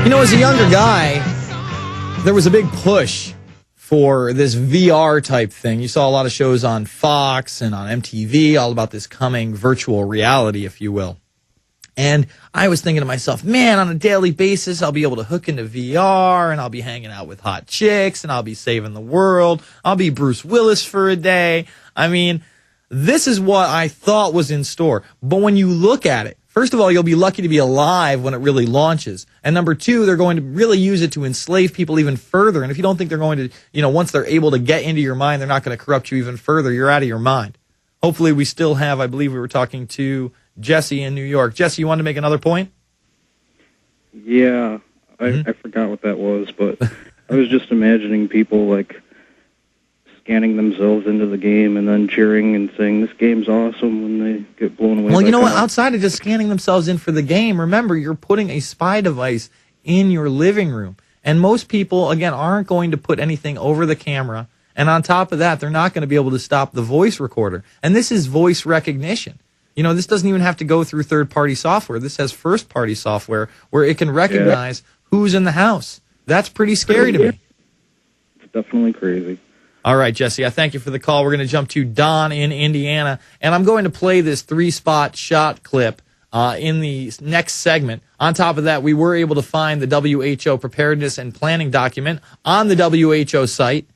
You know, as a younger guy, there was a big push for this VR type thing. You saw a lot of shows on Fox and on MTV all about this coming virtual reality, if you will. And I was thinking to myself, man, on a daily basis, I'll be able to hook into VR and I'll be hanging out with hot chicks and I'll be saving the world. I'll be Bruce Willis for a day. I mean, this is what I thought was in store. But when you look at it, first of all, you'll be lucky to be alive when it really launches. And number two, they're going to really use it to enslave people even further. And if you don't think they're going to, once they're able to get into your mind, they're not going to corrupt you even further, you're out of your mind. Hopefully we still have, I believe we were talking to Jesse in New York. Jesse, you wanted to make another point? Yeah, I forgot what that was, but I was just imagining people like scanning themselves into the game and then cheering and saying, this game's awesome when they get blown away. Well, you know what? Outside of just scanning themselves in for the game, remember, you're putting a spy device in your living room. And most people, again, aren't going to put anything over the camera. And on top of that, they're not going to be able to stop the voice recorder. And this is voice recognition. This doesn't even have to go through third-party software. This has first-party software where it can recognize who's in the house. That's pretty scary to me. It's definitely crazy. All right, Jesse, I thank you for the call. We're going to jump to Don in Indiana, and I'm going to play this three-spot shot clip in the next segment. On top of that, we were able to find the WHO preparedness and planning document on the WHO site.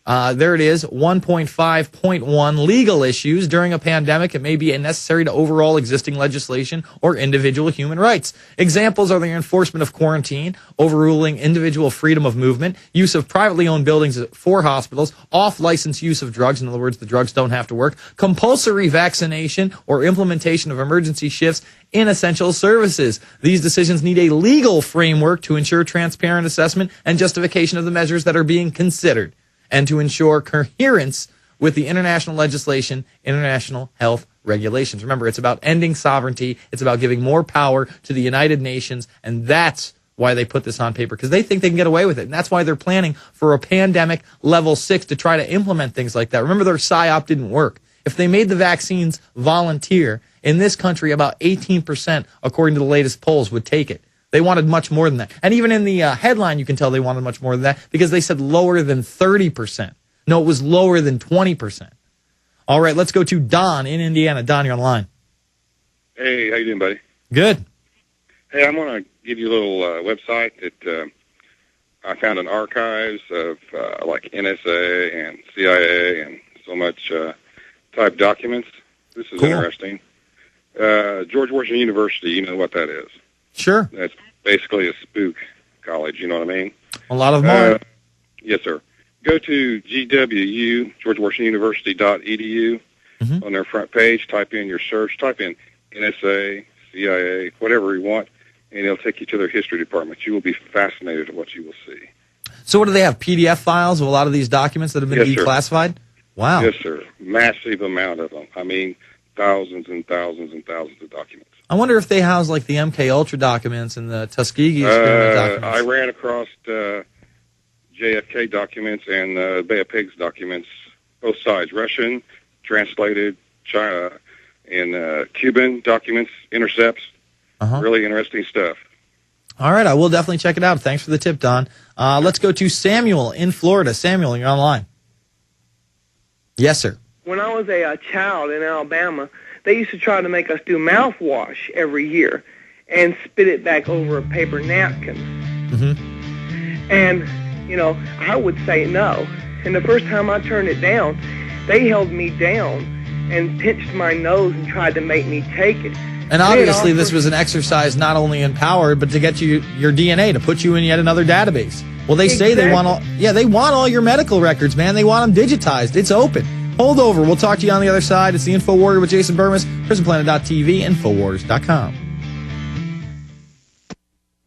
There it is, 1.5.1, legal issues. During a pandemic, it may be necessary to overhaul existing legislation or individual human rights. Examples are the enforcement of quarantine, overruling individual freedom of movement, use of privately owned buildings for hospitals, off-license use of drugs, in other words, the drugs don't have to work, compulsory vaccination or implementation of emergency shifts in essential services. These decisions need a legal framework to ensure transparent assessment and justification of the measures that are being considered, and to ensure coherence with the international legislation, international health regulations. Remember, it's about ending sovereignty. It's about giving more power to the United Nations, and that's why they put this on paper, because they think they can get away with it. And that's why they're planning for a pandemic level 6 to try to implement things like that. Remember, their PSYOP didn't work. If they made the vaccines volunteer, in this country, about 18%, according to the latest polls, would take it. They wanted much more than that. And even in the headline, you can tell they wanted much more than that because they said lower than 30%. No, it was lower than 20%. All right, let's go to Don in Indiana. Don, you're on the line. Hey, how you doing, buddy? Good. Hey, I'm going to give you a little website that I found in archives of like NSA and CIA and so much type documents. This is interesting. George Washington University, you know what that is? Sure. That's basically a spook college, you know what I mean? A lot of them are. Yes, sir. Go to GWU, GeorgeWashingtonUniversity.edu. On their front page, type in your search, type in NSA, CIA, whatever you want, and it'll take you to their history department. You will be fascinated at what you will see. So what do they have, PDF files of a lot of these documents that have been declassified? Sir. Wow. Yes, sir. Massive amount of them. I mean, thousands and thousands and thousands of documents. I wonder if they house like the MK Ultra documents and the Tuskegee experiment documents. I ran across JFK documents and Bay of Pigs documents, both sides, Russian, translated, China, and Cuban documents, intercepts. Really interesting stuff. All right, I will definitely check it out. Thanks for the tip, Don. Let's go to Samuel in Florida. Samuel, you're online. Yes, sir. When I was a child in Alabama, they used to try to make us do mouthwash every year and spit it back over a paper napkin. And, I would say no. And the first time I turned it down, they held me down and pinched my nose and tried to make me take it. And obviously this was an exercise not only in power, but to get you your DNA, to put you in yet another database. Well, they say they want all your medical records, man. They want them digitized. It's open. Hold over. We'll talk to you on the other side. It's the Infowarrior with Jason Bermas, prisonplanet.tv, Infowars.com.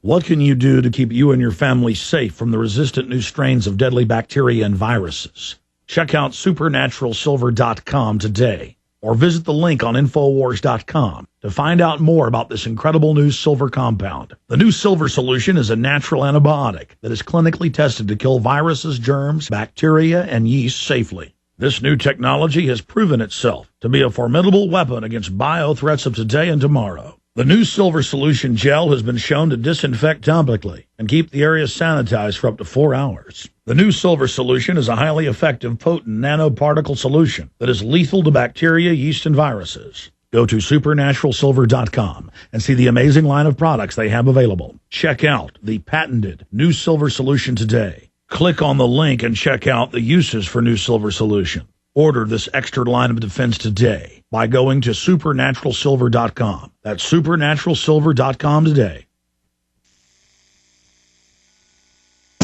What can you do to keep you and your family safe from the resistant new strains of deadly bacteria and viruses? Check out supernaturalsilver.com today, or visit the link on Infowars.com to find out more about this incredible new silver compound. The new silver solution is a natural antibiotic that is clinically tested to kill viruses, germs, bacteria, and yeast safely. This new technology has proven itself to be a formidable weapon against bio-threats of today and tomorrow. The new silver solution gel has been shown to disinfect topically and keep the area sanitized for up to 4 hours. The new Silver solution is a highly effective, potent nanoparticle solution that is lethal to bacteria, yeast, and viruses. Go to supernaturalsilver.com and see the amazing line of products they have available. Check out the patented new Silver solution today. Click on the link and check out the uses for new Silver solution. Order this extra line of defense today by going to supernaturalsilver.com. That's supernaturalsilver.com today.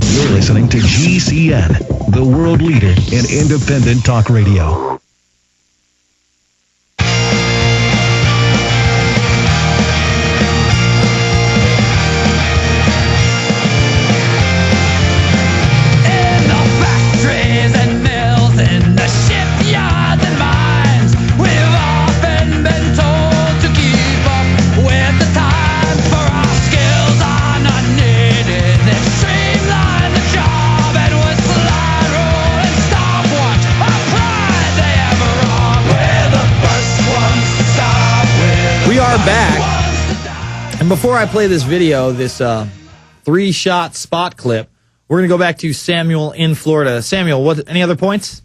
You're listening to GCN, the world leader in independent talk radio. Back. And before I play this video, this 3-shot spot clip, we're going to go back to Samuel in Florida. Samuel, any other points?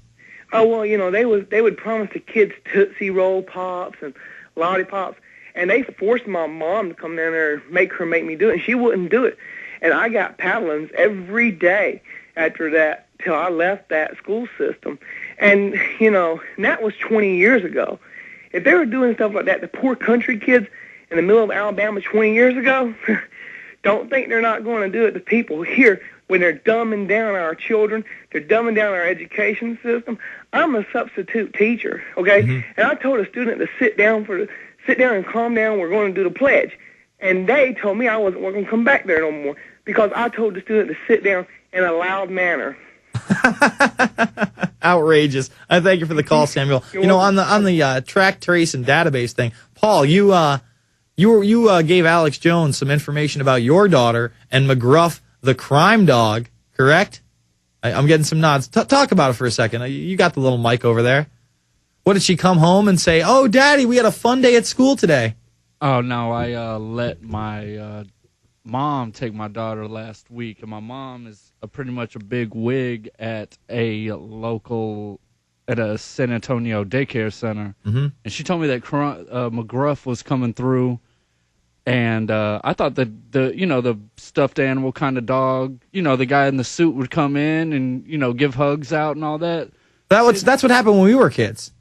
Oh, well, you know, they would promise the kids Tootsie Roll Pops and lollipops, and they forced my mom to come down there and make me do it, and she wouldn't do it. And I got paddlings every day after that till I left that school system. And, you know, that was 20 years ago. If they were doing stuff like that, the poor country kids in the middle of Alabama 20 years ago, don't think they're not going to do it to people here when they're dumbing down our children, they're dumbing down our education system. I'm a substitute teacher, okay? Mm-hmm. And I told a student to sit down and calm down, we're going to do the pledge. And they told me I wasn't going to come back there no more because I told the student to sit down in a loud manner. Outrageous. I thank you for the call, Samuel. You know, on the track, trace, and database thing, Paul, you gave Alex Jones some information about your daughter and McGruff, the crime dog, correct? I'm getting some nods. Talk about it for a second. You got the little mic over there. What did she come home and say? Oh, Daddy, we had a fun day at school today. Oh, no, I let my mom take my daughter last week, and my mom is pretty much a big wig at a San Antonio daycare center. Mm-hmm. And she told me that McGruff was coming through, and I thought that the stuffed animal kind of dog, the guy in the suit would come in and give hugs out and all that. That's what happened when we were kids.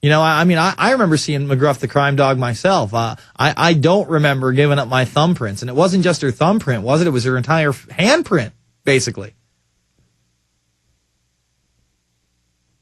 I remember seeing McGruff the crime dog myself. I don't remember giving up my thumbprints, and it wasn't just her thumbprint, was it? It was her entire handprint, basically.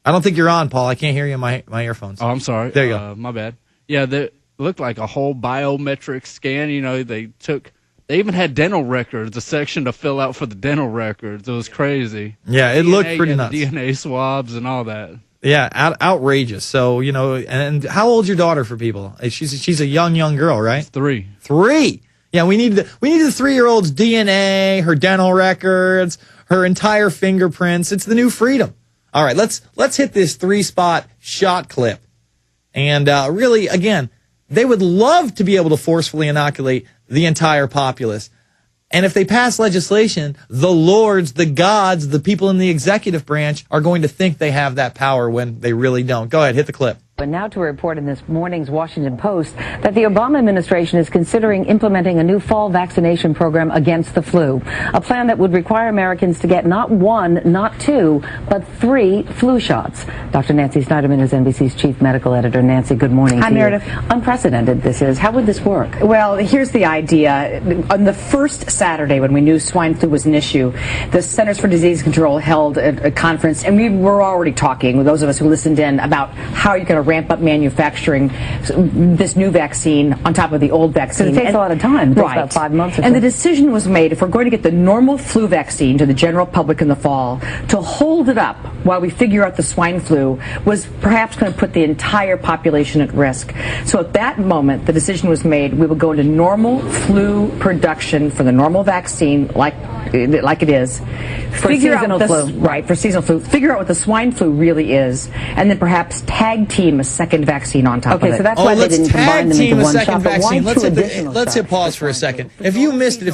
I don't think you're on, Paul. I can't hear you in my earphones. Oh, I'm sorry. There you go. My bad. Yeah, they looked like a whole biometric scan. They even had dental records, a section to fill out for the dental records. It was crazy. Yeah, it looked pretty nuts. DNA swabs and all that. Yeah, outrageous. So, and how old's your daughter for people? She's a young girl, right? She's 3. 3. Yeah, we need the 3-year-old's DNA, her dental records, her entire fingerprints. It's the new freedom. All right, let's hit this 3-spot shot clip. And really, again, they would love to be able to forcefully inoculate the entire populace. And if they pass legislation, the lords, the gods, the people in the executive branch are going to think they have that power when they really don't. Go ahead, hit the clip. And now to report in this morning's Washington Post that the Obama administration is considering implementing a new fall vaccination program against the flu, a plan that would require Americans to get not 1, not 2, but 3 flu shots. Dr. Nancy Snyderman is NBC's chief medical editor. Nancy, good morning. Hi, Meredith. Unprecedented this is. How would this work? Well, here's the idea. On the first Saturday when we knew swine flu was an issue, the Centers for Disease Control held a conference, and we were already talking, those of us who listened in, about how you're going to ramp up manufacturing this new vaccine on top of the old vaccine. Because it takes a lot of time. It takes about 5 months or so. And the decision was made, if we're going to get the normal flu vaccine to the general public in the fall, to hold it up while we figure out the swine flu was perhaps going to put the entire population at risk. So at that moment, the decision was made, we would go into normal flu production for the normal vaccine, like it is. For seasonal flu. Right, for seasonal flu. Figure out what the swine flu really is, and then perhaps tag team a second vaccine on top of it. Okay, so that's why they didn't combine them into one shot. Let's hit pause for a second. If you missed it,